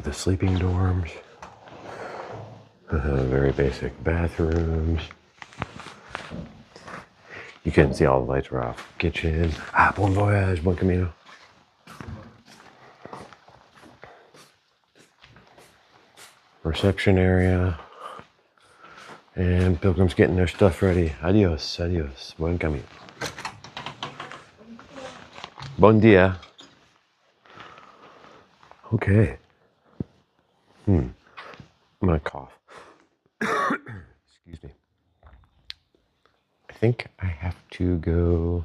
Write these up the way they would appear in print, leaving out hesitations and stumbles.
with the sleeping dorms. Very basic bathrooms. You can see all the lights are off. Kitchen. Bon voyage, bon camino. Reception area. And pilgrims getting their stuff ready. Adios, adios, buen camino. Bon dia. Okay. I'm gonna cough. Excuse me. I think I have to go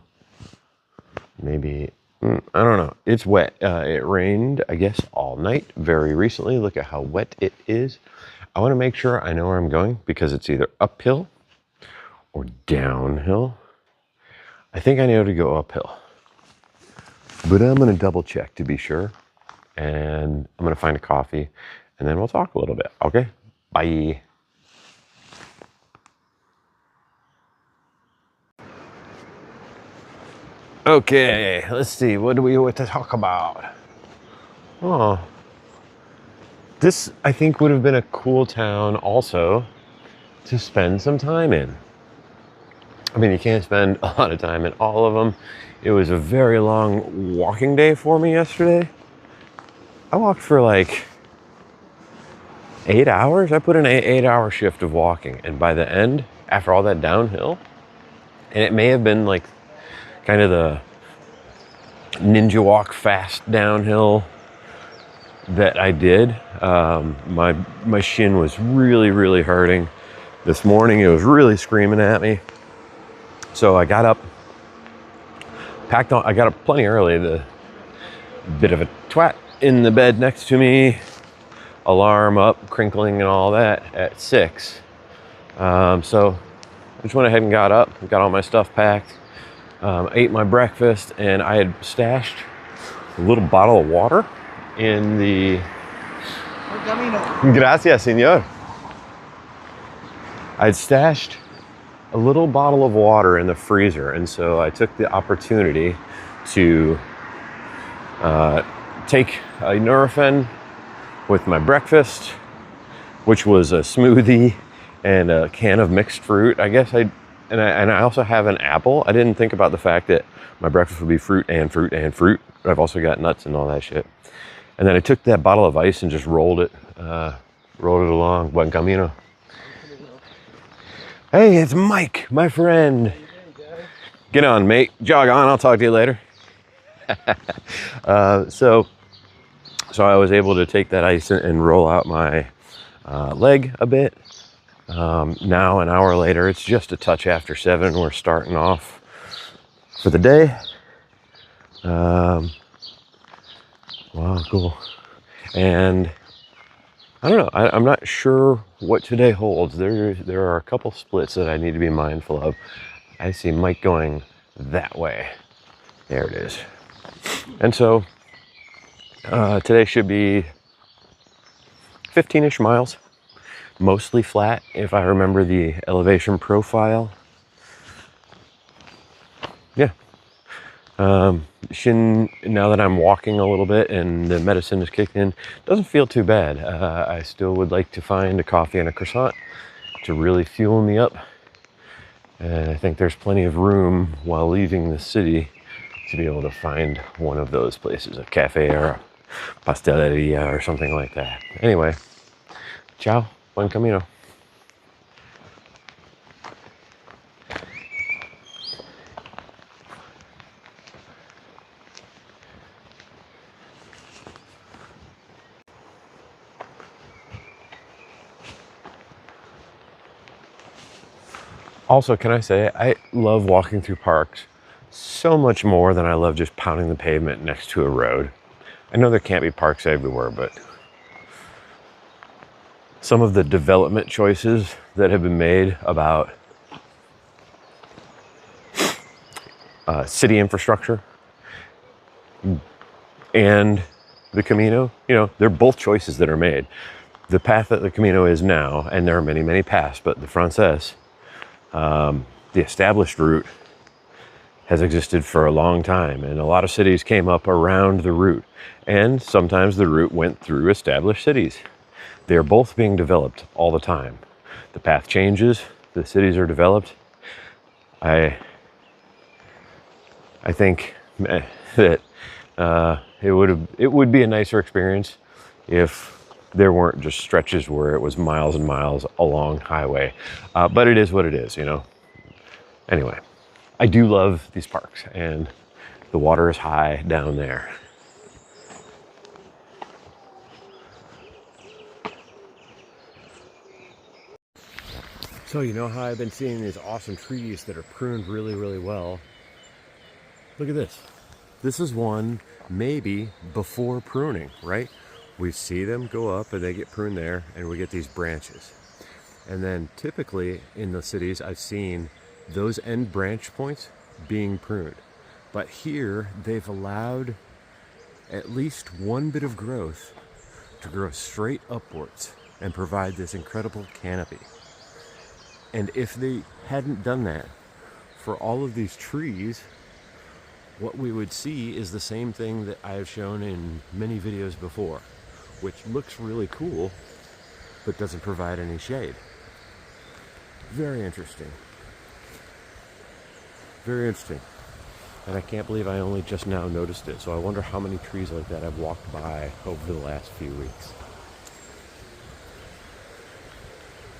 maybe, I don't know. It's wet. It rained, I guess, all night very recently. Look at how wet it is. I want to make sure I know where I'm going because it's either uphill or downhill. I think I know to go uphill, but I'm going to double check to be sure. And I'm going to find a coffee and then we'll talk a little bit. Okay. Bye. Okay. Let's see. What do we want to talk about? Oh, this, I think, would have been a cool town also to spend some time in. I mean, you can't spend a lot of time in all of them. It was a very long walking day for me yesterday. I walked for like 8 hours. I put in an 8-hour shift of walking. And by the end, after all that downhill, and it may have been like kind of the ninja walk fast downhill that I did. My shin was really, really hurting. This morning it was really screaming at me. So I got up, packed on, I got up plenty early, the bit of a twat in the bed next to me, alarm up, crinkling and all that at 6. So I just went ahead and got up, got all my stuff packed, ate my breakfast, and I had stashed a little bottle of water in the... Gracias, señor. I'd stashed a little bottle of water in the freezer, and so I took the opportunity to take a Nurofen with my breakfast, which was a smoothie and a can of mixed fruit. I guess I also have an apple. I didn't think about the fact that my breakfast would be fruit and fruit and fruit. I've also got nuts and all that shit. And then I took that bottle of ice and just rolled it along. Buen camino. Hey, it's Mike, my friend. Get on, mate. Jog on. I'll talk to you later. So I was able to take that ice and roll out my leg a bit. Now, an hour later, it's just a touch after 7. We're starting off for the day. Wow, cool. And I don't know, I'm not sure what today holds. There are a couple splits that I need to be mindful of. I see Mike going that way. There it is. And so today should be 15-ish miles, mostly flat if I remember the elevation profile. Yeah. Shin, now that I'm walking a little bit and the medicine is kicked in, doesn't feel too bad. I still would like to find a coffee and a croissant to really fuel me up. And I think there's plenty of room while leaving the city to be able to find one of those places, a cafe or a pasteleria or something like that. Anyway, ciao, buen camino. Also, can I say, I love walking through parks so much more than I love just pounding the pavement next to a road. I know there can't be parks everywhere, but some of the development choices that have been made about city infrastructure and the Camino, they're both choices that are made. The path that the Camino is now, and there are many, many paths, but the Frances, the established route, has existed for a long time, and a lot of cities came up around the route, and sometimes the route went through established cities. They are both being developed all the time. The path changes, the cities are developed. I think that it would be a nicer experience if there weren't just stretches where it was miles and miles along highway. But it is what it is, you know. Anyway, I do love these parks, and the water is high down there. So you know how I've been seeing these awesome trees that are pruned really, really well? Look at this. This is one maybe before pruning, right? We see them go up and they get pruned there, and we get these branches. And then typically in the cities, I've seen those end branch points being pruned. But here they've allowed at least one bit of growth to grow straight upwards and provide this incredible canopy. And if they hadn't done that for all of these trees, what we would see is the same thing that I have shown in many videos before, which looks really cool, but doesn't provide any shade. Very interesting. Very interesting. And I can't believe I only just now noticed it. So I wonder how many trees like that I've walked by over the last few weeks.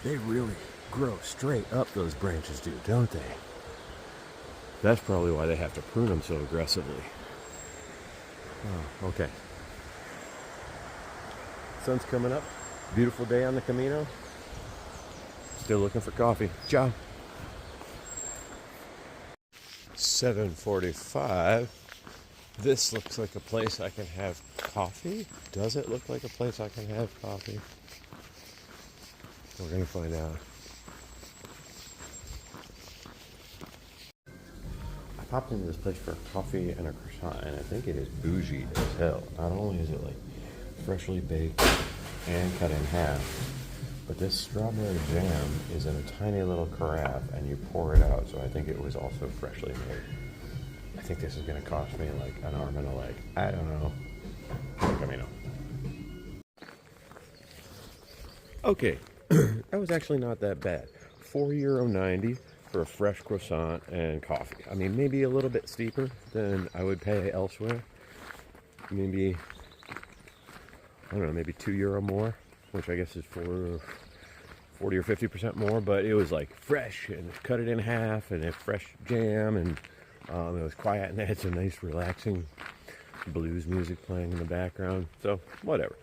They really grow straight up, those branches do, don't they? That's probably why they have to prune them so aggressively. Oh, okay. Sun's coming up. Beautiful day on the Camino. Still looking for coffee. Ciao. 7:45. This looks like a place I can have coffee. Does it look like a place I can have coffee? We're gonna find out. I popped into this place for a coffee and a croissant, and I think it is bougie as hell. Not only is it like freshly baked and cut in half, but this strawberry jam is in a tiny little carafe, and you pour it out, so I think it was also freshly made. I think this is going to cost me like an arm and a leg. I don't know. Camino. Okay, that was actually not that bad. €4.90 for a fresh croissant and coffee. I mean, maybe a little bit steeper than I would pay elsewhere. Maybe, I don't know, maybe €2 more, which I guess is for 40 or 50% more, but it was like fresh and cut it in half and a fresh jam, and it was quiet, and they had some nice relaxing blues music playing in the background. So whatever.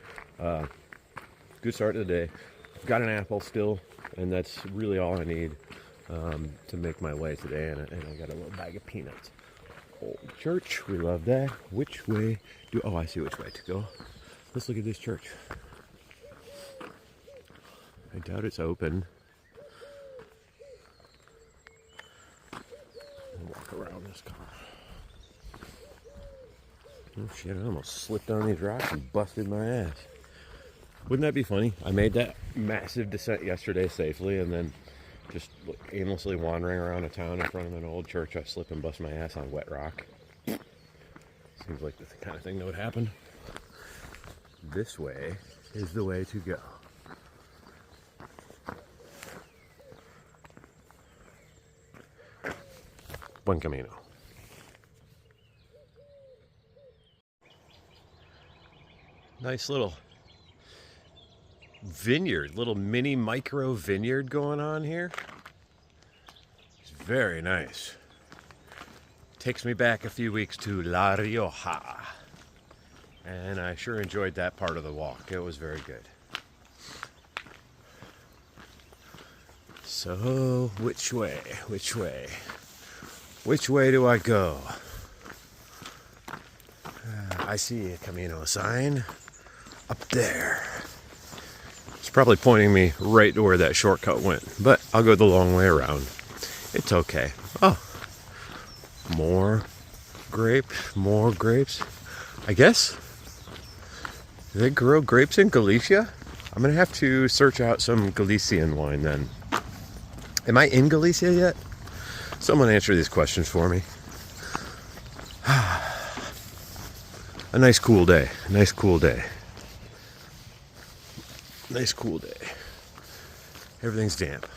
Good start to the day. I've got an apple still, and that's really all I need to make my way today, and I got a little bag of peanuts. Old church, we love that. Which way do, oh, I see which way to go. Let's look at this church. I doubt it's open. I'll walk around this car. Oh shit, I almost slipped on these rocks and busted my ass. Wouldn't that be funny? I made that massive descent yesterday safely, and then just aimlessly wandering around a town in front of an old church, I slip and bust my ass on wet rock. Seems like the kind of thing that would happen. This way is the way to go. Buen Camino. Nice little vineyard, little mini micro vineyard going on here. It's very nice. Takes me back a few weeks to La Rioja, and I sure enjoyed that part of the walk. It was very good. So, which way? Which way? Which way do I go? I see a Camino sign up there. It's probably pointing me right to where that shortcut went, but I'll go the long way around. It's okay. Oh, more grapes. I guess. Do they grow grapes in Galicia? I'm gonna have to search out some Galician wine then. Am I in Galicia yet? Someone answer these questions for me. A nice cool day. Nice cool day. Nice cool day. Everything's damp.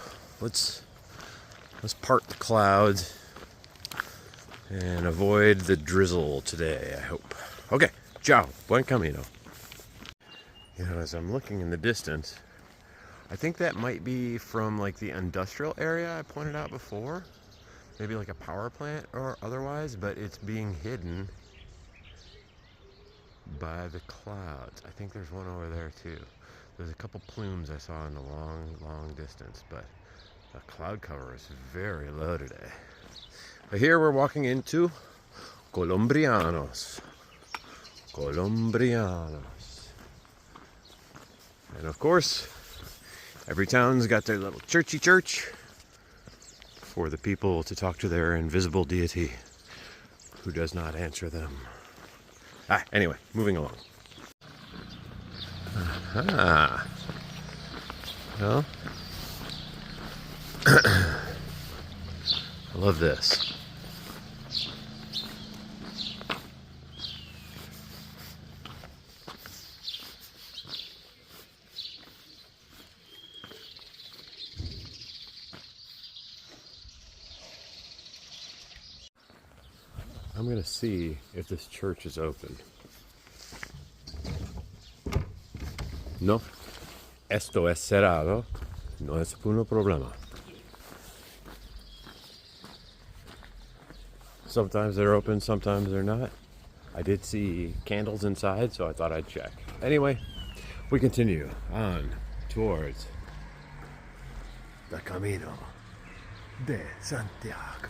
Let's part the clouds and avoid the drizzle today, I hope. Okay, ciao, buen camino. You know, as I'm looking in the distance, I think that might be from like the industrial area I pointed out before. Maybe like a power plant or otherwise, but it's being hidden by the clouds. I think there's one over there too. There's a couple plumes I saw in the long distance, but the cloud cover is very low today. But here we're walking into Colombrianos. Colombrianos. And of course, every town's got their little churchy church for the people to talk to their invisible deity who does not answer them. Anyway, moving along. Well, I love this. I'm going to see if this church is open. No, esto es cerrado. No es un problema. Sometimes they're open, sometimes they're not. I did see candles inside, so I thought I'd check. Anyway, we continue on towards the Camino de Santiago.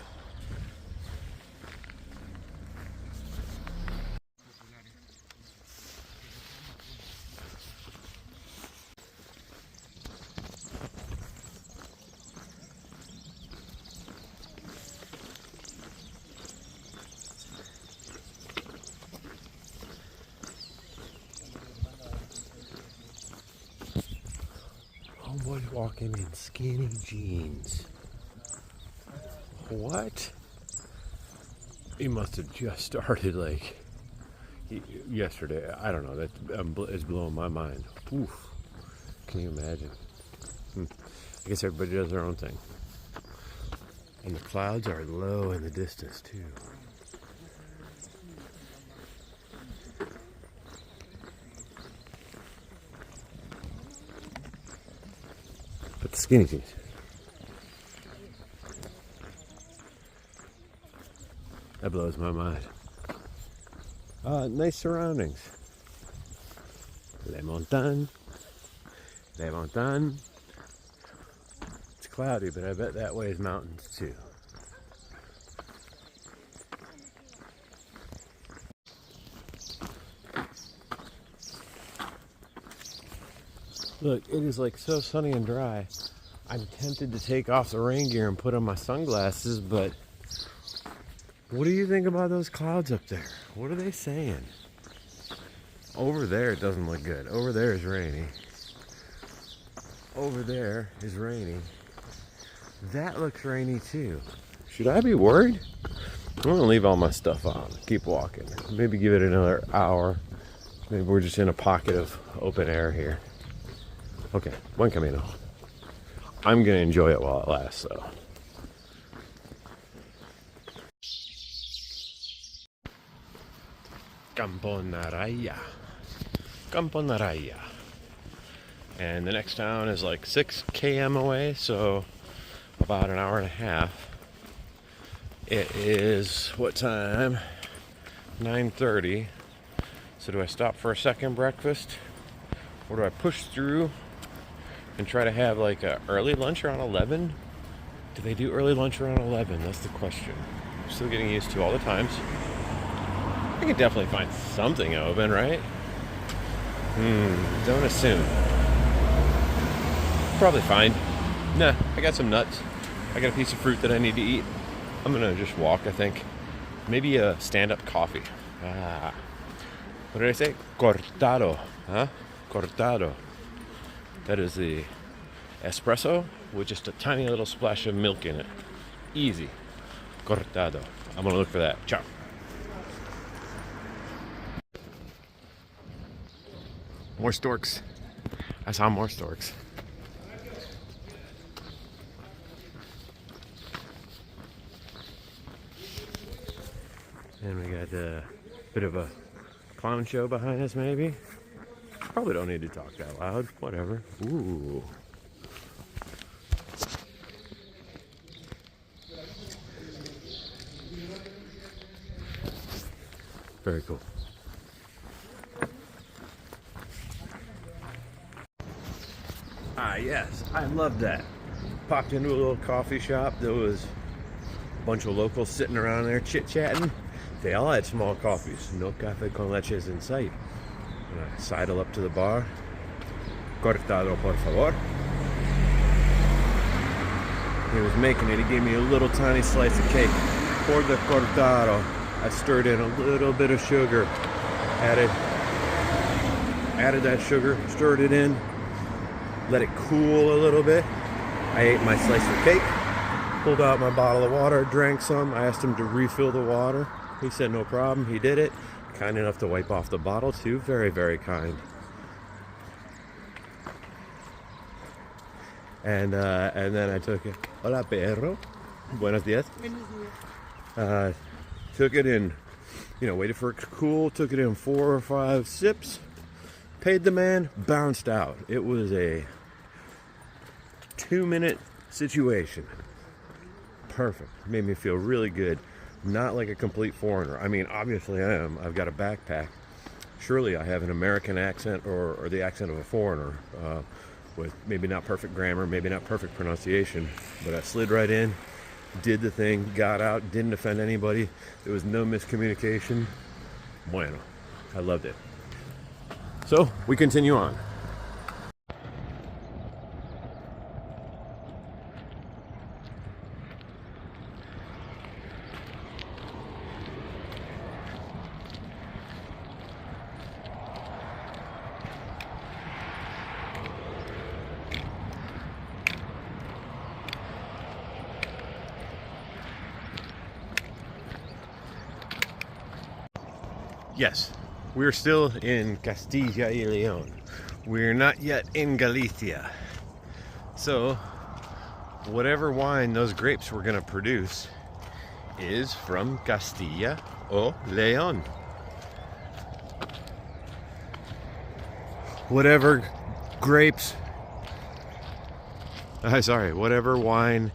Homeboy's walking in skinny jeans. What? He must have just started like yesterday. I don't know. That is blowing my mind. Oof. Can you imagine? I guess everybody does their own thing. And the clouds are low in the distance too. But the skinny jeans. That blows my mind. Nice surroundings. Les montagnes. Les montagnes. It's cloudy, but I bet that way is mountains too. Look, it is like so sunny and dry. I'm tempted to take off the rain gear and put on my sunglasses, but what do you think about those clouds up there? What are they saying? Over there, it doesn't look good. Over there is rainy. Over there is rainy. That looks rainy too. Should I be worried? I'm gonna leave all my stuff on. Keep walking. Maybe give it another hour. Maybe we're just in a pocket of open air here. Okay, buen camino. I'm gonna enjoy it while it lasts, though. Camponaraya. Camponaraya. And the next town is like 6 km away, so about an hour and a half. It is, what time? 9:30. So do I stop for a second breakfast? Or do I push through and try to have like an early lunch around 11? Do they do early lunch around 11? That's the question. I'm still getting used to all the times. I can definitely find something open, right? Don't assume. Probably fine. Nah, I got some nuts. I got a piece of fruit that I need to eat. I'm gonna just walk, I think. Maybe a stand-up coffee. What did I say? Cortado, huh? Cortado. That is the espresso with just a tiny little splash of milk in it. Easy. Cortado. I'm gonna look for that. Ciao. More storks. I saw more storks. And we got a bit of a clown show behind us, maybe. Probably don't need to talk that loud. Whatever. Ooh. Very cool. Ah, yes, I love that. Popped into a little coffee shop. There was a bunch of locals sitting around there chit-chatting. They all had small coffees. No café con leches in sight. And I sidle up to the bar. Cortado, por favor. He was making it. He gave me a little tiny slice of cake. Poured the cortado. I stirred in a little bit of sugar. Added that sugar. Stirred it in. Let it cool a little bit. I ate my slice of cake. Pulled out my bottle of water. Drank some. I asked him to refill the water. He said no problem. He did it. Kind enough to wipe off the bottle too. Very, very kind. And then I took it. Hola, perro. Buenos dias. Took it in, waited for it to cool. Took it in 4 or 5 sips. Paid the man. Bounced out. It was a 2-minute situation. Perfect. Made me feel really good. Not like a complete foreigner. I mean, obviously I am. I've got a backpack. Surely I have an American accent or the accent of a foreigner with maybe not perfect grammar, maybe not perfect pronunciation. But I slid right in, did the thing, got out, didn't offend anybody. There was no miscommunication. Bueno. I loved it. So we continue on. Yes, we're still in Castilla y León. We're not yet in Galicia. So, whatever wine those grapes were going to produce is from Castilla o León. Whatever wine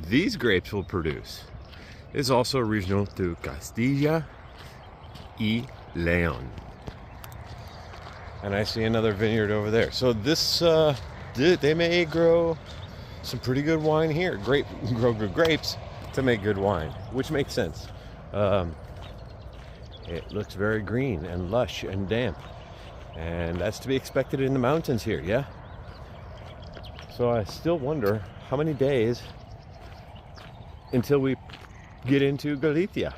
these grapes will produce is also regional to Castilla y León. And I see another vineyard over there. So this, they may grow some pretty good wine here. Grow good grapes to make good wine, which makes sense. It looks very green and lush and damp. And that's to be expected in the mountains here, yeah? So I still wonder how many days until we get into Galicia.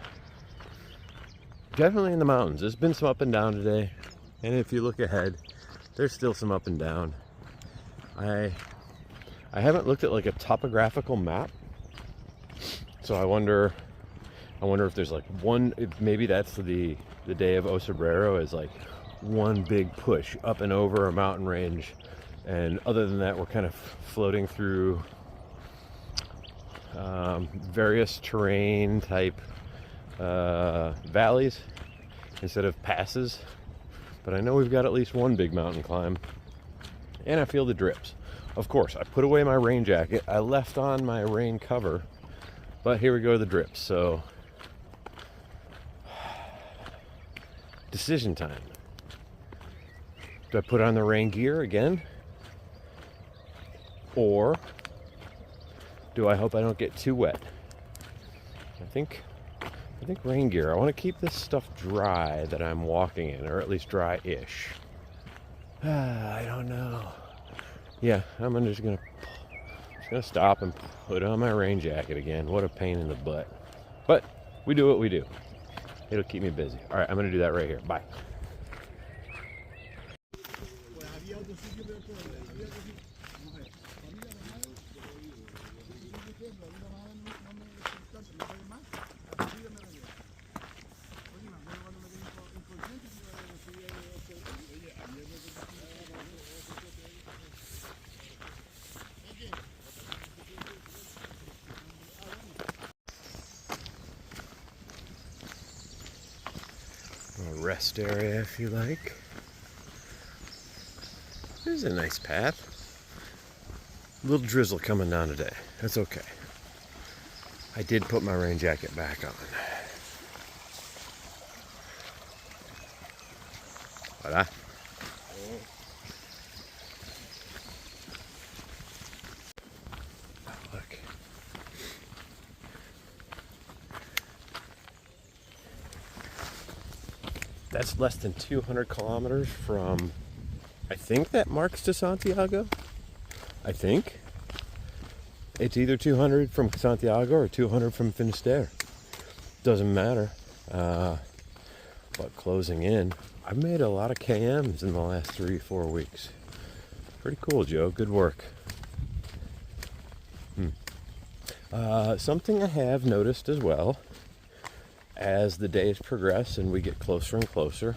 Definitely in the mountains. There's been some up and down today. And if you look ahead, there's still some up and down. I haven't looked at like a topographical map. So I wonder if there's like maybe that's the day of Osobrero is like one big push up and over a mountain range. And other than that, we're kind of floating through various terrain type valleys instead of passes. But I know we've got at least one big mountain climb. And I feel the drips. Of course, I put away my rain jacket. I left on my rain cover. But here we go, the drips. So, decision time. Do I put on the rain gear again? Or do I hope I don't get too wet? I think rain gear. I want to keep this stuff dry that I'm walking in, or at least dry-ish. I don't know. Yeah, I'm just gonna stop and put on my rain jacket again. What a pain in the butt. But we do what we do. It'll keep me busy. All right, I'm gonna do that right here. Bye. A rest area if you like. This is a nice path. A little drizzle coming down today. That's okay. I did put my rain jacket back on. Voilà. Look. That's less than 200 kilometers from, I think that marks to Santiago. I think. It's either 200 from Santiago or 200 from Finisterre. Doesn't matter. But closing in, I've made a lot of KMs in the last 3-4 weeks. Pretty cool, Joe. Good work. Something I have noticed as well, as the days progress and we get closer and closer,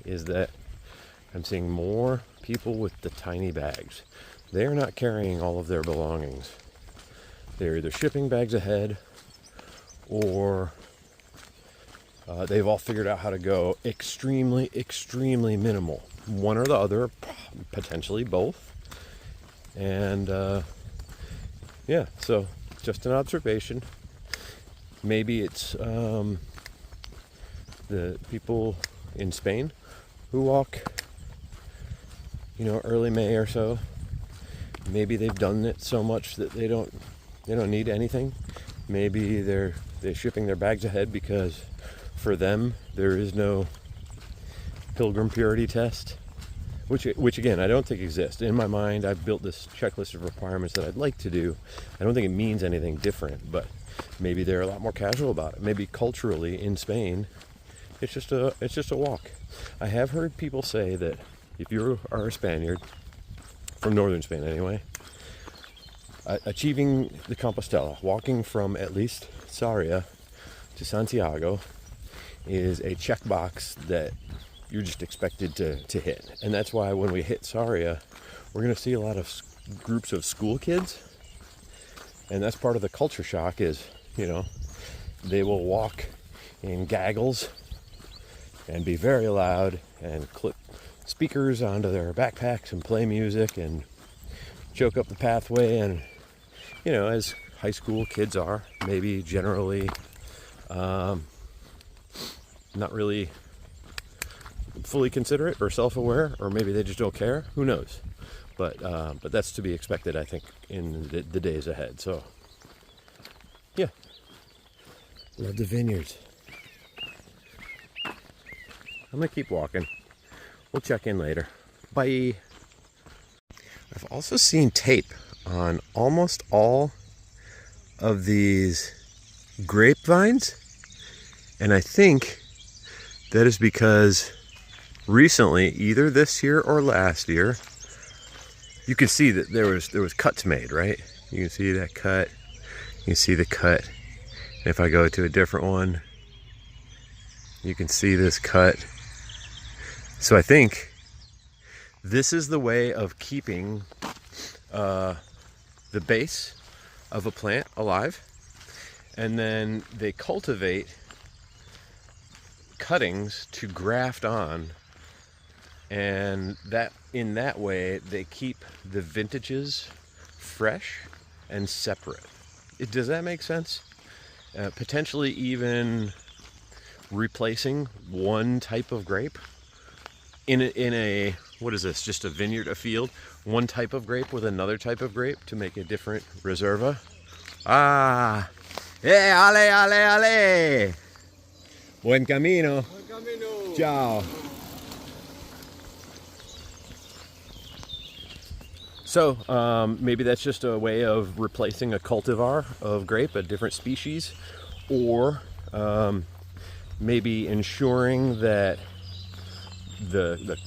is that I'm seeing more people with the tiny bags. They're not carrying all of their belongings. They're either shipping bags ahead or they've all figured out how to go extremely, extremely minimal. One or the other, potentially both. And yeah, so just an observation. Maybe it's the people in Spain who walk, early May or so. Maybe they've done it so much that they don't need anything. Maybe they're shipping their bags ahead because for them there is no pilgrim purity test, which again I don't think exists. In my mind, I've built this checklist of requirements that I'd like to do. I don't think it means anything different, but maybe they're a lot more casual about it. Maybe culturally in Spain, it's just a walk. I have heard people say that if you are a Spaniard, from northern Spain anyway, achieving the Compostela, walking from at least Sarria to Santiago, is a checkbox that you're just expected to hit. And that's why when we hit Sarria, we're going to see a lot of groups of school kids. And that's part of the culture shock is, they will walk in gaggles and be very loud and clip speakers onto their backpacks and play music and choke up the pathway. And as high school kids are, maybe generally not really fully considerate or self-aware, or maybe they just don't care. Who knows? But that's to be expected, I think, in the days ahead. So yeah, love the vineyards. I'm gonna keep walking. We'll check in later. Bye. I've also seen tape on almost all of these grapevines, and I think that is because recently, either this year or last year, you can see that there was cuts made, right? You can see that cut. You can see the cut. And if I go to a different one, you can see this cut. So I think this is the way of keeping the base of a plant alive. And then they cultivate cuttings to graft on, and that in that way they keep the vintages fresh and separate. Does that make sense? Potentially even replacing one type of grape in a what is this, just a vineyard, a field, one type of grape with another type of grape to make a different reserva. Hey, ale. Buen camino. Buen camino. Ciao. So maybe that's just a way of replacing a cultivar of grape, a different species, or maybe ensuring that the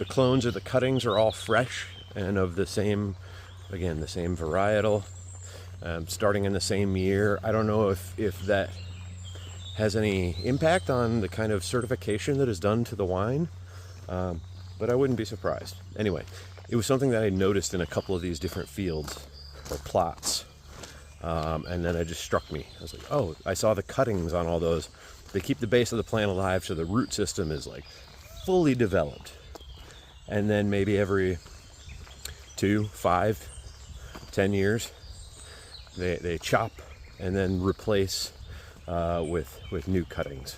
clones or the cuttings are all fresh and of the same varietal, starting in the same year. I don't know if that has any impact on the kind of certification that is done to the wine, but I wouldn't be surprised. Anyway, it was something that I noticed in a couple of these different fields or plots, and then it just struck me. I was like, oh, I saw the cuttings on all those. they keep the base of the plant alive so the root system is like fully developed. And then maybe every 2, 5, 10 years, they chop and then replace with new cuttings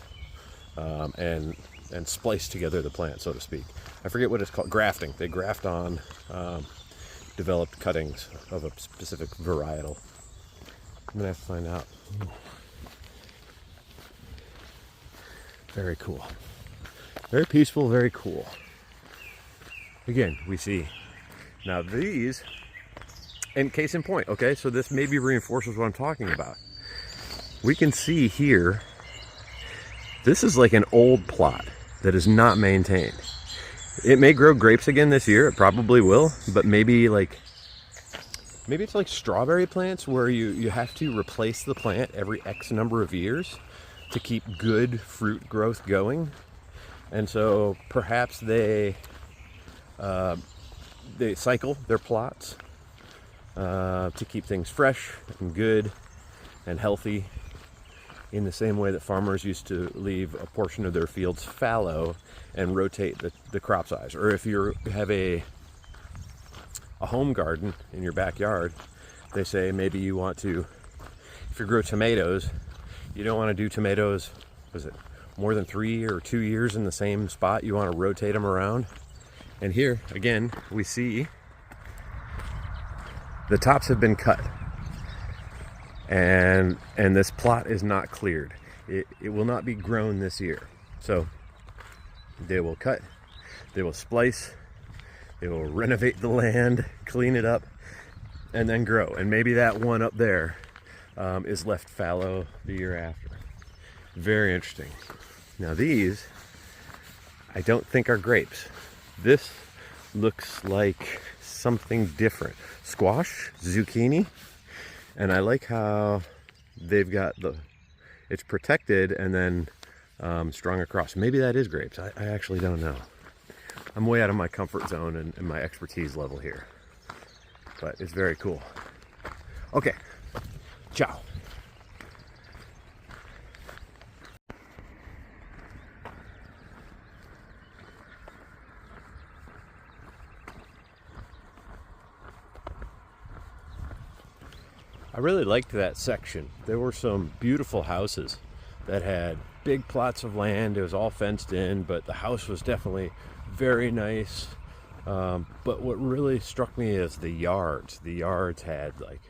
and splice together the plant, so to speak. I forget what it's called, grafting. They graft on developed cuttings of a specific varietal. I'm gonna have to find out. Very cool. Very peaceful, very cool. Again, we see now these, and case in point, okay, so this maybe reinforces what I'm talking about. We can see here, this is like an old plot that is not maintained. It may grow grapes again this year, it probably will, but maybe it's like strawberry plants where you have to replace the plant every X number of years to keep good fruit growth going. And so perhaps they cycle their plots to keep things fresh and good and healthy, in the same way that farmers used to leave a portion of their fields fallow and rotate the crop size. Or if you have a home garden in your backyard, they say maybe you want to, if you grow tomatoes, you don't want to do tomatoes, was it more than 3 or 2 years in the same spot? You want to rotate them around. And here, again, we see the tops have been cut. And this plot is not cleared. It will not be grown this year. So they will cut, they will splice, they will renovate the land, clean it up, and then grow. And maybe that one up there is left fallow the year after. Very interesting. Now these, I don't think are grapes. This looks like something different. Squash, zucchini, and I like how they've got it's protected and then strung across. Maybe that is grapes. I actually don't know. I'm way out of my comfort zone and my expertise level here, but it's very cool. Okay, ciao. I really liked that section. There were some beautiful houses that had big plots of land. It was all fenced in, but the house was definitely very nice. But what really struck me is the yards. The yards had like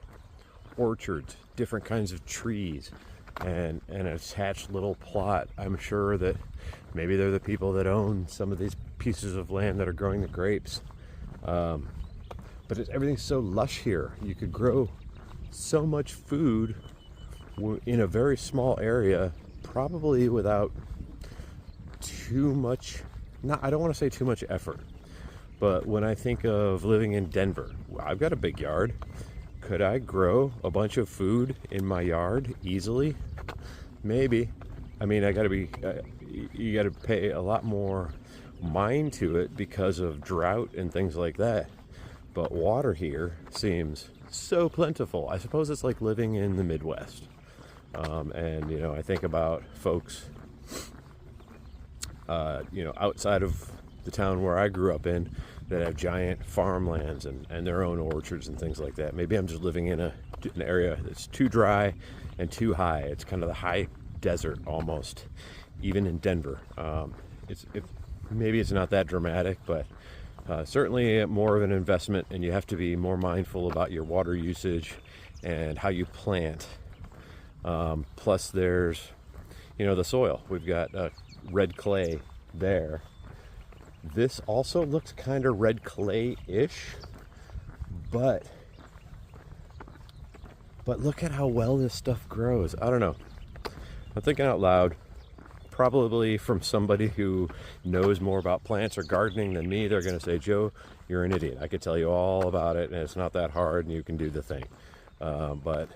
orchards, different kinds of trees, and an attached little plot. I'm sure that maybe they're the people that own some of these pieces of land that are growing the grapes. But everything's so lush here. You could grow so much food in a very small area, probably without too much, I don't want to say too much effort, but when I think of living in Denver, I've got a big yard. Could I grow a bunch of food in my yard easily? Maybe. I mean, you got to pay a lot more mind to it because of drought and things like that. But water here seems so plentiful. I suppose it's like living in the Midwest. And I think about folks outside of the town where I grew up in that have giant farmlands and their own orchards and things like that. Maybe I'm just living in an area that's too dry and too high. It's kind of the high desert almost, even in Denver. Maybe it's not that dramatic, but certainly more of an investment, and you have to be more mindful about your water usage and how you plant. Plus there's, the soil. We've got red clay there. This also looks kind of red clay-ish, but look at how well this stuff grows. I don't know. I'm thinking out loud. Probably from somebody who knows more about plants or gardening than me. They're going to say, Joe, you're an idiot. I could tell you all about it, and it's not that hard, and you can do the thing. But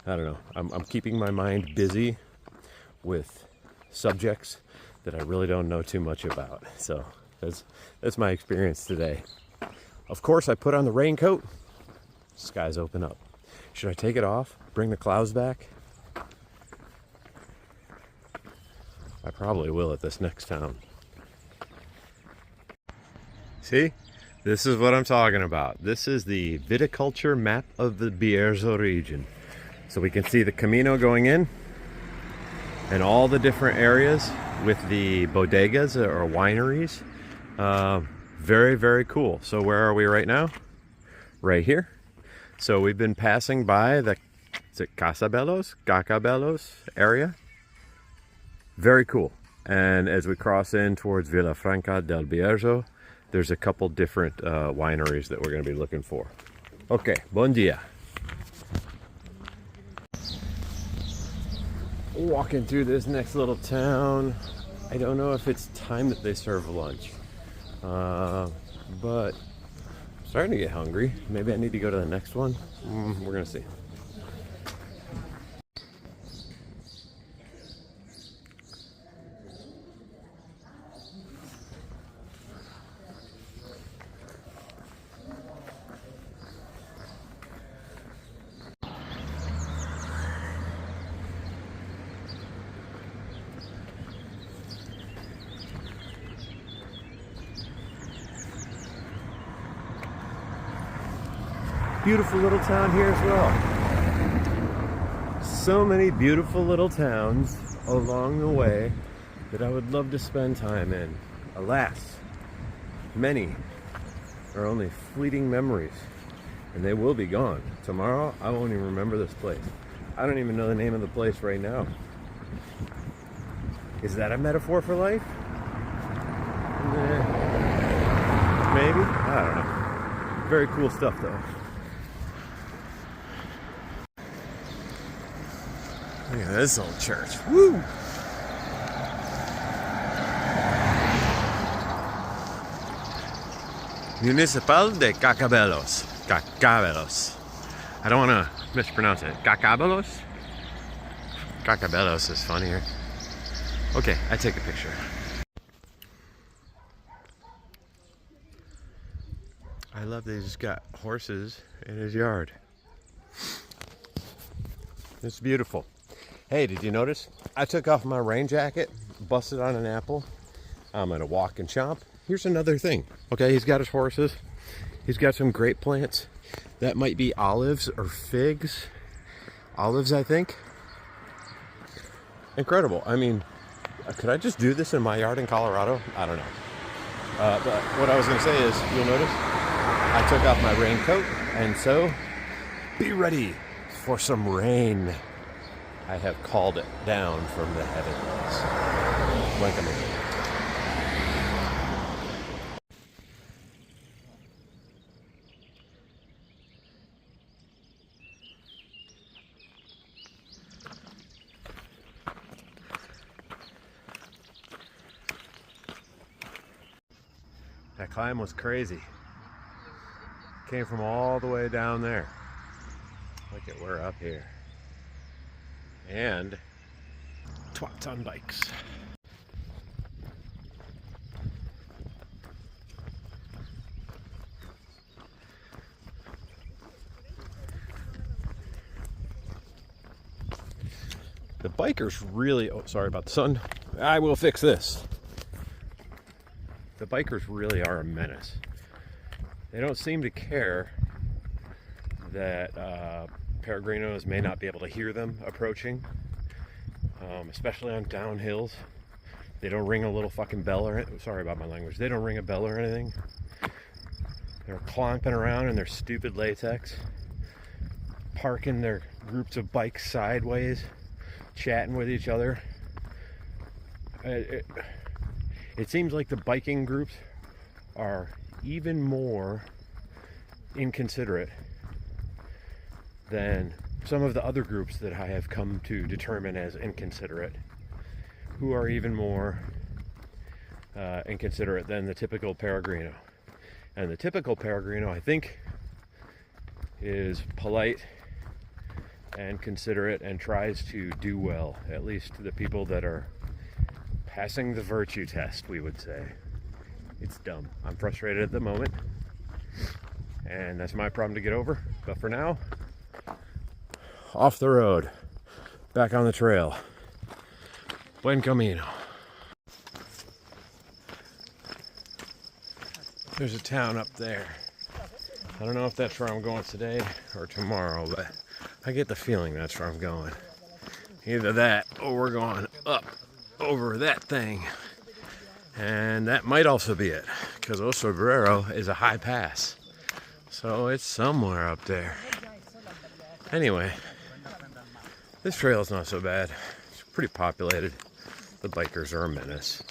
I don't know. I'm keeping my mind busy with subjects that I really don't know too much about. So that's my experience today. Of course, I put on the raincoat. Skies open up. Should I take it off? Bring the clouds back? I probably will at this next town. See? This is what I'm talking about. This is the viticulture map of the Bierzo region. So we can see the Camino going in and all the different areas with the bodegas or wineries. Very, very cool. So where are we right now? Right here. So we've been passing by the, is it Cacabelos area. Very cool. And as we cross in towards Villafranca del Bierzo, there's a couple different wineries that we're going to be looking for. Okay, bon dia. Walking through this next little town. I don't know if it's time that they serve lunch, but I'm starting to get hungry. Maybe I need to go to the next one. We're gonna see. Beautiful little town here as well. So many beautiful little towns along the way that I would love to spend time in. Alas, many are only fleeting memories, and they will be gone. Tomorrow, I won't even remember this place. I don't even know the name of the place right now. Is that a metaphor for life? Maybe? I don't know. Very cool stuff though. Look at this old church. Woo! Municipal de Cacabelos. Cacabelos. I don't want to mispronounce it. Cacabelos? Cacabelos is funnier. Okay, I take a picture. I love that he's got horses in his yard. It's beautiful. Hey, did you notice? I took off my rain jacket, busted on an apple. I'm gonna walk and chomp. Here's another thing. Okay, he's got his horses. He's got some grape plants. That might be olives or figs. Olives, I think. Incredible. I mean, could I just do this in my yard in Colorado? I don't know. But what I was gonna say is, you'll notice, I took off my raincoat, and so, be ready for some rain. I have called it down from the heavens. Welcome. That climb was crazy. Came from all the way down there. Look at we're up here. And twats on bikes. The bikers really, oh, sorry about the sun. I will fix this. The bikers really are a menace. They don't seem to care that peregrinos may not be able to hear them approaching, especially on downhills. They don't ring a little fucking bell or anything. Sorry about my language. They don't ring a bell or anything. They're clomping around in their stupid latex, parking their groups of bikes sideways, chatting with each other. It seems like the biking groups are even more inconsiderate than some of the other groups that I have come to determine as inconsiderate, who are even more inconsiderate than the typical peregrino. And the typical peregrino, I think, is polite and considerate and tries to do well, at least to the people that are passing the virtue test, we would say. It's dumb. I'm frustrated at the moment, and that's my problem to get over. But for now, off the road, back on the trail. Buen camino. There's a town up there. I don't know if that's where I'm going today or tomorrow, but I get the feeling that's where I'm going. Either that or we're going up over that thing. And that might also be it, because Oso is a high pass. So it's somewhere up there. Anyway, this trail is not so bad. It's pretty populated. The bikers are a menace.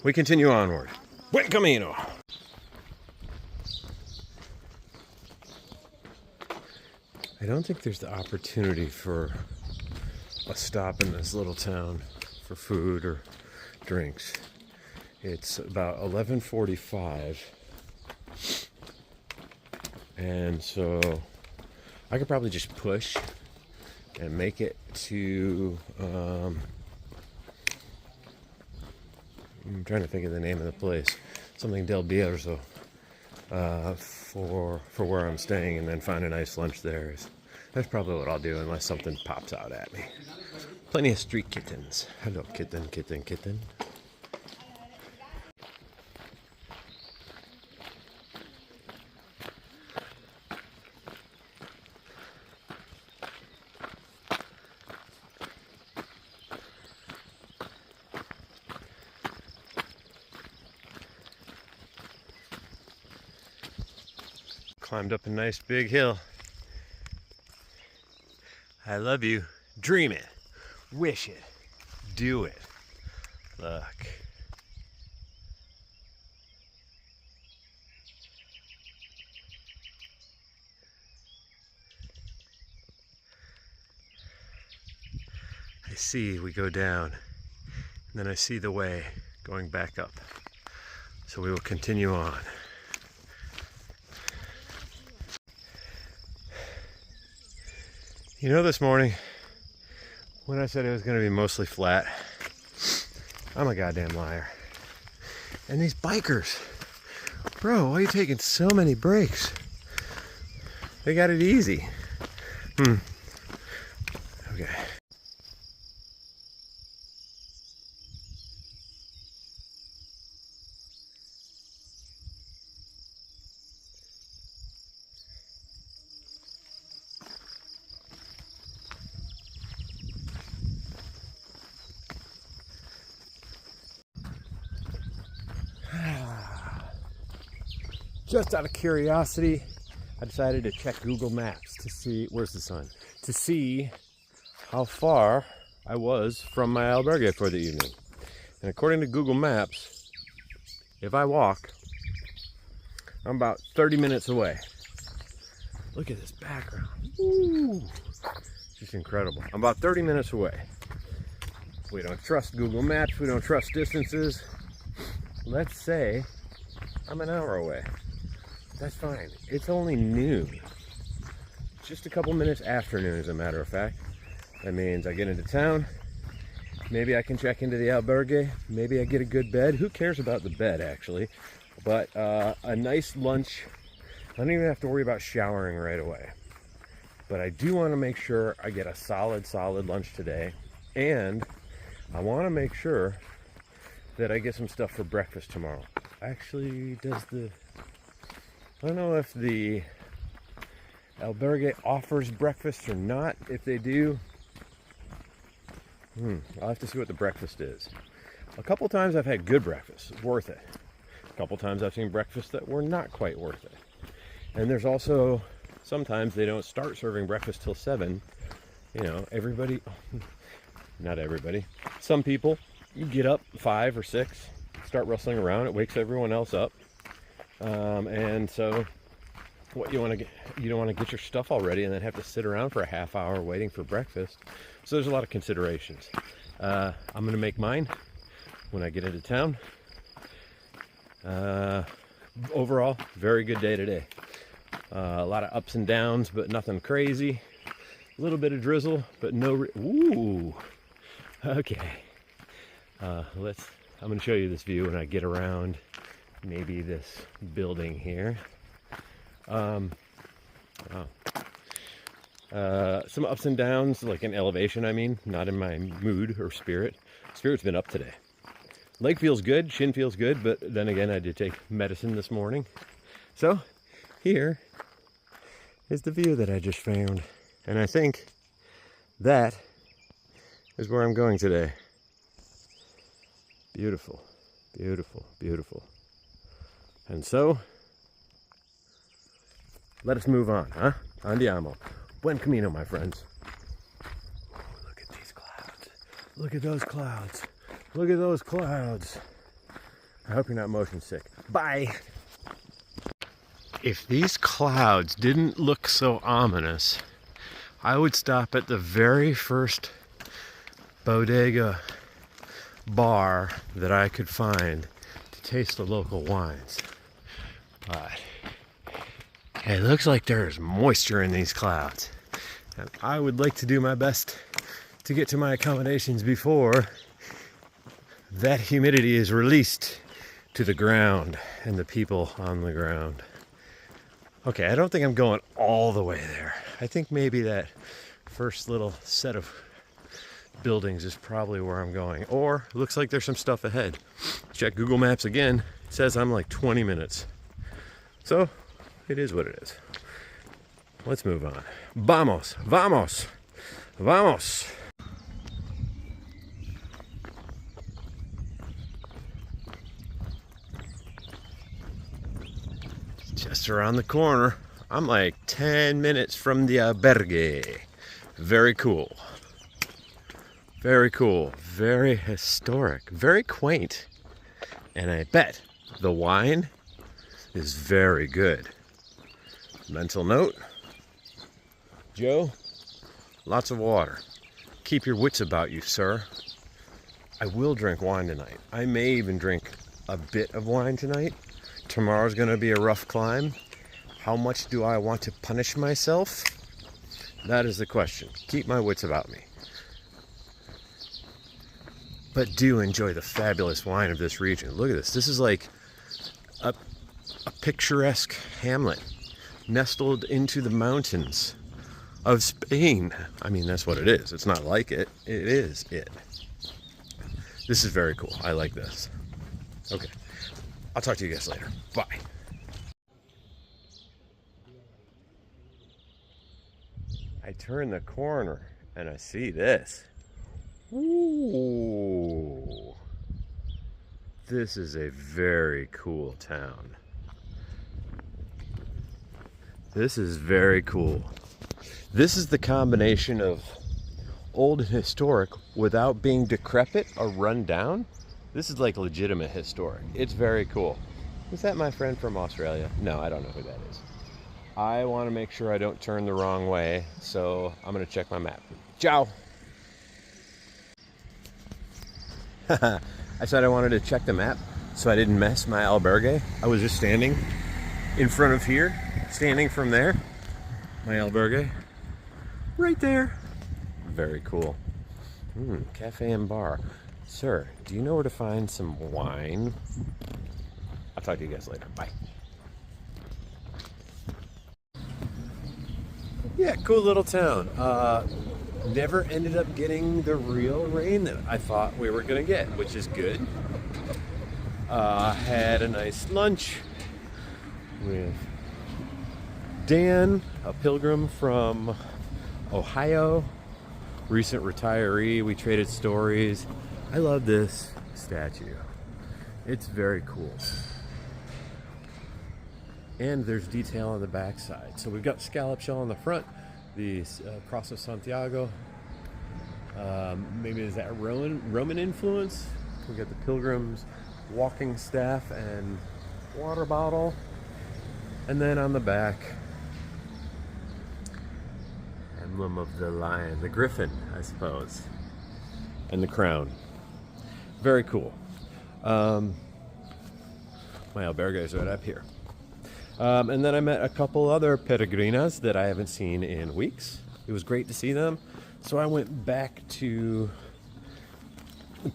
We continue onward. Buen camino! I don't think there's the opportunity for a stop in this little town for food or drinks. It's about 11:45, and so I could probably just push and make it to I'm trying to think of the name of the place, something Del Bierzo, for where I'm staying, and then find a nice lunch there. That's probably what I'll do unless something pops out at me. Plenty of street kittens. Hello, kitten, kitten, kitten. Climbed up a nice big hill. I love you. Dream it. Wish it. Do it. Look. I see we go down, and then I see the way going back up. So we will continue on. You know, this morning, when I said it was going to be mostly flat, I'm a goddamn liar. And these bikers, bro, why are you taking so many breaks? They got it easy. Okay. Just out of curiosity, I decided to check Google Maps to see, where's the sun? To see how far I was from my albergue for the evening. And according to Google Maps, if I walk, I'm about 30 minutes away. Look at this background. Ooh, just incredible. I'm about 30 minutes away. We don't trust Google Maps, we don't trust distances. Let's say I'm an hour away. That's fine. It's only noon. Just a couple minutes after noon, as a matter of fact. That means I get into town. Maybe I can check into the albergue. Maybe I get a good bed. Who cares about the bed, actually? But a nice lunch. I don't even have to worry about showering right away. But I do want to make sure I get a solid lunch today. And I want to make sure that I get some stuff for breakfast tomorrow. Actually, I don't know if the albergue offers breakfast or not. If they do, I'll have to see what the breakfast is. A couple times I've had good breakfast, worth it. A couple times I've seen breakfast that were not quite worth it. And there's also, sometimes they don't start serving breakfast till 7. You know, everybody, not everybody, some people, you get up 5 or 6, start rustling around, it wakes everyone else up. And so what you don't want to get your stuff all ready and then have to sit around for a half hour waiting for breakfast. So there's a lot of considerations. I'm going to make mine when I get into town. Overall, very good day today. A lot of ups and downs, but nothing crazy. A little bit of drizzle, but no, ooh, okay. I'm going to show you this view when I get around maybe this building here. Some ups and downs, like in elevation, I mean, not in my mood or spirit. Spirit's been up today. Leg feels good, shin feels good, but then again, I did take medicine this morning. So here is the view that I just found. And I think that is where I'm going today. Beautiful, beautiful, beautiful. And so, let us move on, huh? Andiamo. Buen camino, my friends. Ooh, look at these clouds. Look at those clouds. Look at those clouds. I hope you're not motion sick. Bye. If these clouds didn't look so ominous, I would stop at the very first bodega bar that I could find to taste the local wines. But it looks like there's moisture in these clouds. And I would like to do my best to get to my accommodations before that humidity is released to the ground and the people on the ground. Okay, I don't think I'm going all the way there. I think maybe that first little set of buildings is probably where I'm going. Or it looks like there's some stuff ahead. Check Google Maps again. It says I'm like 20 minutes. So it is what it is. Let's move on. Vamos, vamos, vamos. Just around the corner. I'm like 10 minutes from the albergue. Very cool. Very cool. Very historic. Very quaint. And I bet the wine is very good. Mental note. Joe, lots of water. Keep your wits about you, sir. I will drink wine tonight. I may even drink a bit of wine tonight. Tomorrow's going to be a rough climb. How much do I want to punish myself? That is the question. Keep my wits about me. But do enjoy the fabulous wine of this region. Look at this. This is like a picturesque hamlet nestled into the mountains of Spain. I mean, that's what it is. It's not like it. It is it. This is very cool. I like this. Okay. I'll talk to you guys later. Bye. I turn the corner and I see this. Ooh. This is a very cool town. This is very cool. This is the combination of old and historic without being decrepit or run down. This is like legitimate historic. It's very cool. Is that my friend from Australia? No, I don't know who that is. I want to make sure I don't turn the wrong way, so I'm going to check my map. Ciao! I said I wanted to check the map so I didn't mess my albergue. I was just standing in front of here, standing from there. My albergue. Right there. Very cool. Cafe and bar. Sir, do you know where to find some wine? I'll talk to you guys later. Bye. Yeah, cool little town. Never ended up getting the real rain that I thought we were gonna get, which is good. Had a nice lunch with Dan, a pilgrim from Ohio, recent retiree. We traded stories. I love this statue. It's very cool. And there's detail on the backside. So we've got scallop shell on the front, the Cross of Santiago. Maybe is that Roman influence? We got the pilgrim's walking staff and water bottle. And then on the back, emblem of the lion, the griffin, I suppose, and the crown. Very cool. My albergue is right up here. And then I met a couple other peregrinas that I haven't seen in weeks. It was great to see them. So I went back to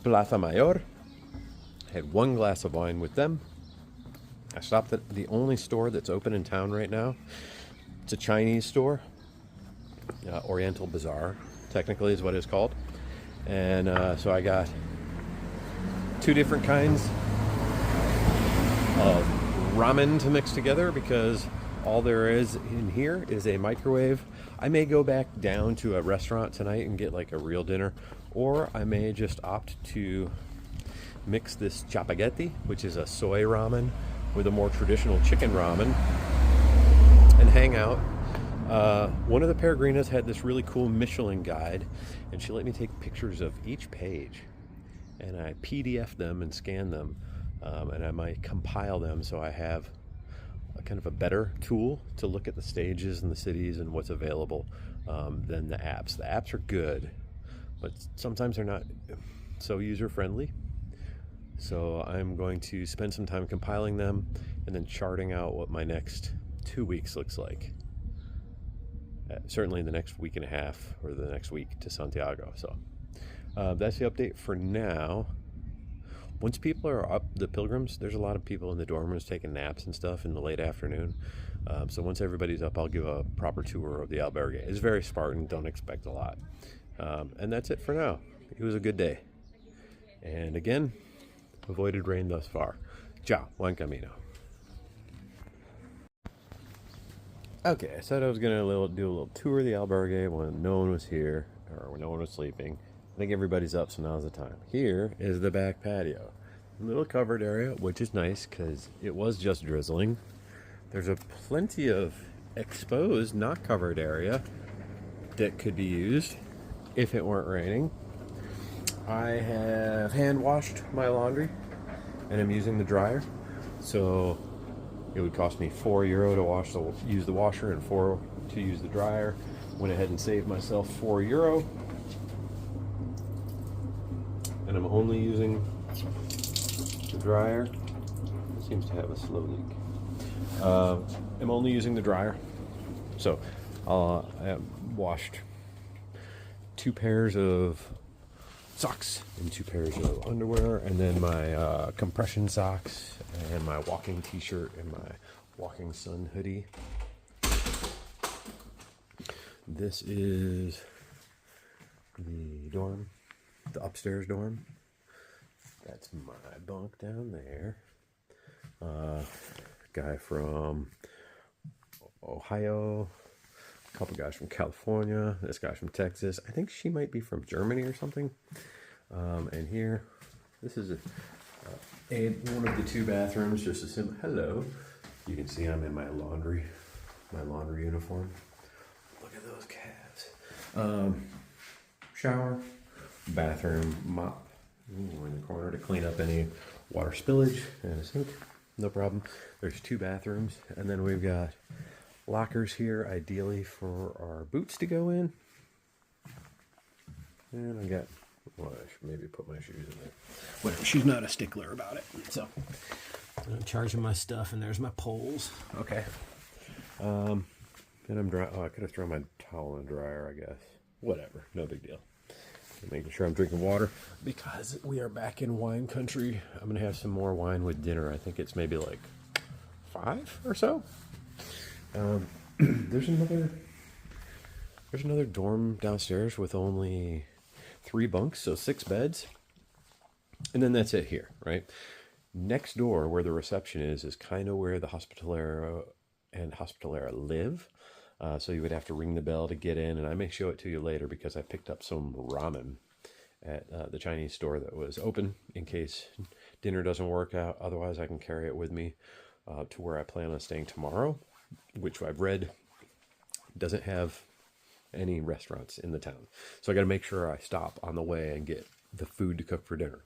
Plaza Mayor, had one glass of wine with them. I stopped at the only store that's open in town right now. It's a Chinese store, Oriental Bazaar, technically is what it's called. And so I got two different kinds of ramen to mix together because all there is in here is a microwave. I may go back down to a restaurant tonight and get like a real dinner, or I may just opt to mix this chapaghetti, which is a soy ramen, with a more traditional chicken ramen and hang out. One of the Peregrinas had this really cool Michelin guide, and she let me take pictures of each page, and I PDF them and scan them, and I might compile them so I have a kind of a better tool to look at the stages and the cities and what's available than the apps. The apps are good, but sometimes they're not so user-friendly. So I'm going to spend some time compiling them and then charting out what my next 2 weeks looks like. Certainly the next week and a half or the next week to Santiago. So that's the update for now. Once people are up, the pilgrims, there's a lot of people in the dorm rooms taking naps and stuff in the late afternoon. So once everybody's up, I'll give a proper tour of the albergue. It's very Spartan, don't expect a lot. And that's it for now. It was a good day. And again, avoided rain thus far. Ciao, buen camino. Okay, I said I was going to do a little tour of the albergue when no one was here, or when no one was sleeping. I think everybody's up, so now's the time. Here is the back patio. A little covered area, which is nice because it was just drizzling. There's a plenty of exposed, not covered area that could be used if it weren't raining. I have hand washed my laundry and I'm using the dryer. So it would cost me €4 to use the washer and $4 to use the dryer. Went ahead and saved myself €4. And I'm only using the dryer. It seems to have a slow leak. I'm only using the dryer. So I washed 2 pairs of socks and 2 pairs of underwear, and then my compression socks and my walking t-shirt and my walking sun hoodie. This is the dorm, the upstairs dorm. That's my bunk down there. Guy from Ohio, a couple guys from California, this guy's from Texas. I think she might be from Germany or something. And here, this is one of the 2 bathrooms, just a simple, hello. You can see I'm in my laundry uniform. Look at those calves. Shower, bathroom, mop in the corner to clean up any water spillage, and a sink, no problem. There's 2 bathrooms, and then we've got lockers here, ideally for our boots to go in. And I got, well, I should maybe put my shoes in there. Whatever, she's not a stickler about it. So I'm charging my stuff, and there's my poles. Okay. And I'm dry. Oh, I could have thrown my towel in the dryer, I guess. Whatever, no big deal. I'm making sure I'm drinking water because we are back in wine country. I'm gonna have some more wine with dinner. I think it's maybe like 5 or so. There's another dorm downstairs with only 3 bunks, so 6 beds, and then that's it here, right? Next door, where the reception is kind of where the Hospitalera and Hospitalera live. So you would have to ring the bell to get in, and I may show it to you later because I picked up some ramen at the Chinese store that was open in case dinner doesn't work out. Otherwise, I can carry it with me to where I plan on staying tomorrow, which I've read doesn't have any restaurants in the town. So I got to make sure I stop on the way and get the food to cook for dinner.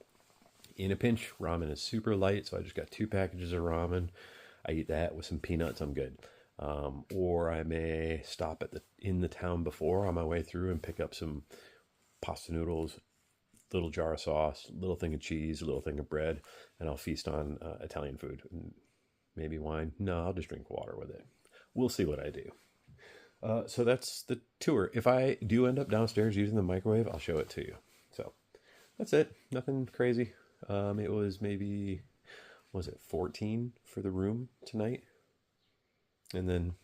In a pinch, ramen is super light, so I just got 2 packages of ramen. I eat that with some peanuts, I'm good. Or I may stop in the town before on my way through and pick up some pasta noodles, little jar of sauce, little thing of cheese, a little thing of bread, and I'll feast on Italian food. Maybe wine. No, I'll just drink water with it. We'll see what I do. So that's the tour. If I do end up downstairs using the microwave, I'll show it to you. So that's it. Nothing crazy. It was maybe, was it 14 for the room tonight? And then,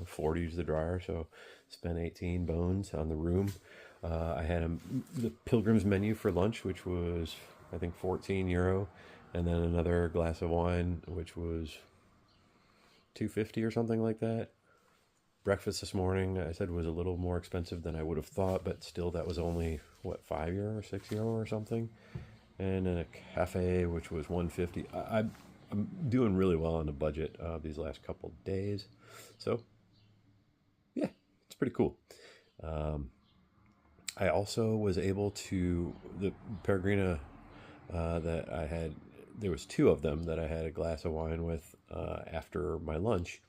4 to use the dryer. So spent 18 bones on the room. I had the Pilgrim's menu for lunch, which was, I think 14 euro. And then another glass of wine, which was 250 or something like that. Breakfast this morning, I said, was a little more expensive than I would have thought, but still that was only, what, 5 euro or 6 euro or something. And in a cafe, which was 150. I'm doing really well on the budget these last couple days. So, yeah, it's pretty cool. I also was able to, the Peregrina that I had, there was 2 of them that I had a glass of wine with after my lunch.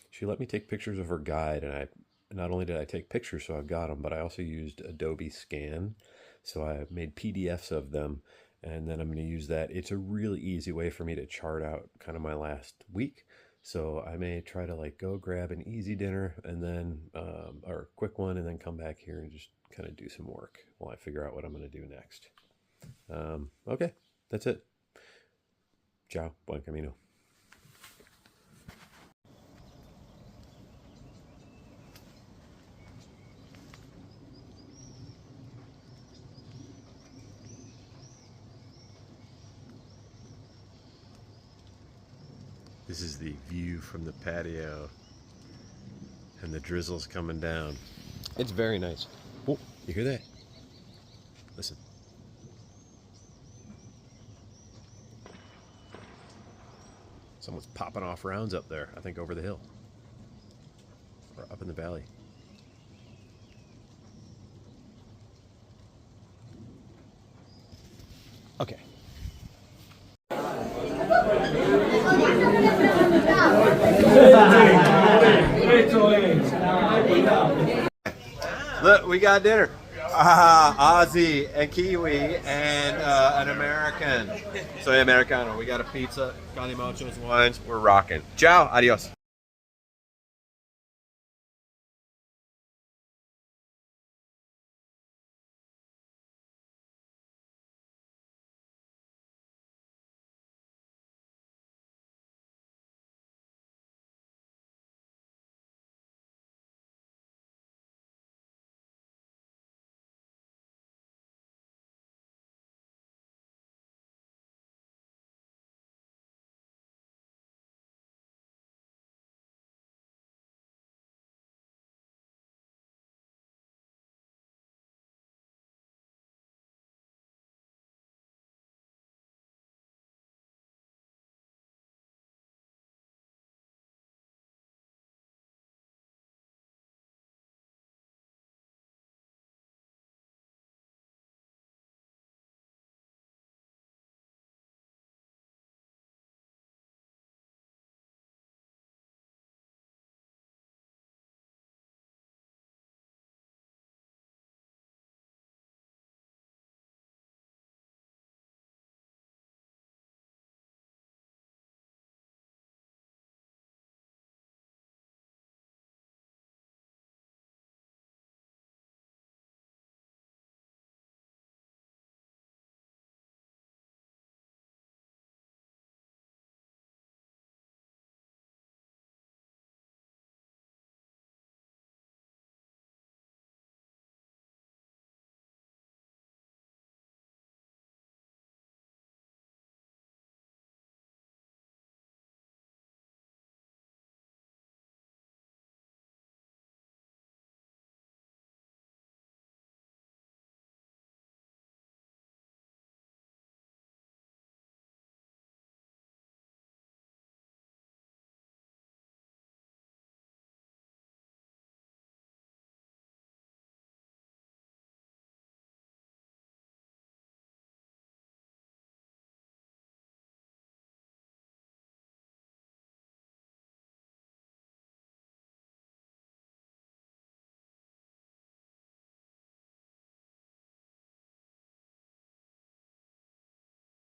She let me take pictures of her guide, and not only did I take pictures, so I've got them, but I also used Adobe Scan. So I made PDFs of them, and then I'm going to use that. It's a really easy way for me to chart out kind of my last week. So I may try to like go grab an easy dinner and then, or a quick one, and then come back here and just kind of do some work while I figure out what I'm going to do next. Okay, that's it. Ciao, buen camino. This is the view from the patio and the drizzles coming down. It's very nice. Oh, you hear that? Listen. Someone's popping off rounds up there, I think over the hill. Or up in the valley. Okay. Look, we got dinner. Aussie and Kiwi and an American. Soy Americano. We got a pizza, calimochos, wines. We're rocking. Ciao, adios.